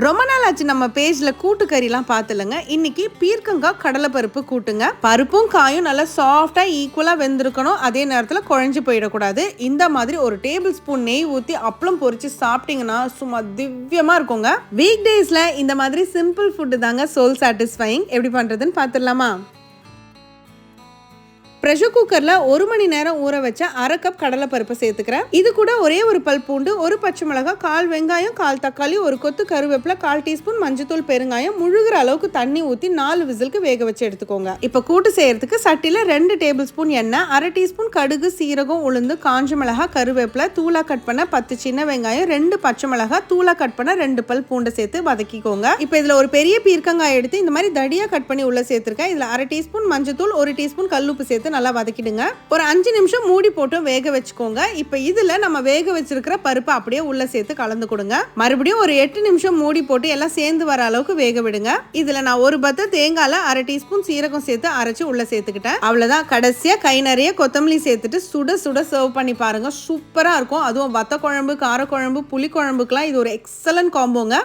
ரொம்ப நாள் ஆச்சு நம்ம பேஜ்ல கூட்டு கறிலாம் பார்த்துலங்க. இன்னைக்கு பீர்க்கங்காய் கடலைப்பருப்பு கூட்டுங்க. பருப்பும் காயும் நல்லா சாஃப்டா ஈக்குவலா வெந்திருக்கணும். அதே நேரத்துல குழஞ்சு போயிடக்கூடாது. இந்த மாதிரி ஒரு டேபிள் ஸ்பூன் நெய் ஊற்றி அப்பளம் பொரிச்சு சாப்பிட்டீங்கன்னா சும்மா திவ்யமா இருக்குங்க. வீக் டேஸ்ல இந்த மாதிரி சிம்பிள் ஃபுட்டு தாங்க சோல் சாட்டிஸ்ஃபைங். எப்படி பண்றதுன்னு பார்த்துடலாமா? ப்ரெஷர் குக்கர்ல 1 மணி நேரம் ஊற வச்ச 1/2 கப் கடலைப்பருப்பை சேர்த்துக்கிறேன். இது கூட ஒரே ஒரு பல் பூண்டு, ஒரு பச்சை மிளகாய், 1/4 வெங்காயம், 1/4 தக்காளி, ஒரு கொத்து கருவேப்பிலை, 1/4 டீஸ்பூன் மஞ்சத்தூள், பெருங்காயம், முழுகிற அளவுக்கு தண்ணி ஊற்றி 4 விசிலுக்கு வேக வச்சு எடுத்துக்கோங்க. இப்போ கூட்டு செய்யறதுக்கு சட்டில 2 டேபிள் ஸ்பூன் எண்ணெய், 1/2 டீஸ்பூன் கடுகு, சீரகம், உளுந்து, காஞ்ச மிளகாய், கருவேப்பிலை, தூளா கட் பண்ண 10 சின்ன வெங்காயம், 2 பச்சை மிளகாய், தூளா கட் பண்ண 2 பல் பூண்டை சேர்த்து வதக்கிக்கோங்க. இப்போ இதுல ஒரு பெரிய பீர்க்கங்காய் எடுத்து இந்த மாதிரி தடியா கட் பண்ணி உள்ள சேர்த்திருக்கேன். இதுல 1/2 டீஸ்பூன் மஞ்சத்தூள், 1 டீஸ்பூன் கல்லுப்பு சேர்த்து நல்லா வதக்கிடுங்க. ஒரு 5 நிமிஷம் மூடி போட்டு வேக வச்சுக்கோங்க. இப்போ இதுல நம்ம வேக வச்சிருக்கிற பருப்பு அப்படியே உள்ள சேர்த்து கலந்து கொடுங்க. மறுபடியும் ஒரு 8 நிமிஷம் மூடி போட்டு எல்லாம் சேர்ந்து வர அளவுக்கு வேக விடுங்க. இதுல நான் ஒரு பத்த தேங்காய்ல 1/2 டீஸ்பூன் சீரகம் சேர்த்து அரைச்சு உள்ள சேர்த்துக்கிட்டேன். அவ்வளவுதான். கடைசியா கை நிறைய கொத்தமல்லி சேர்த்துட்டு சுட சுட சர்வ் பண்ணி பாருங்க. சூப்பரா இருக்கும். அதுவும் வத்த குழம்பு, கார குழம்பு, புளி குழம்புக்குலாம் இது ஒரு எக்ஸலன்ட் காம்போங்க.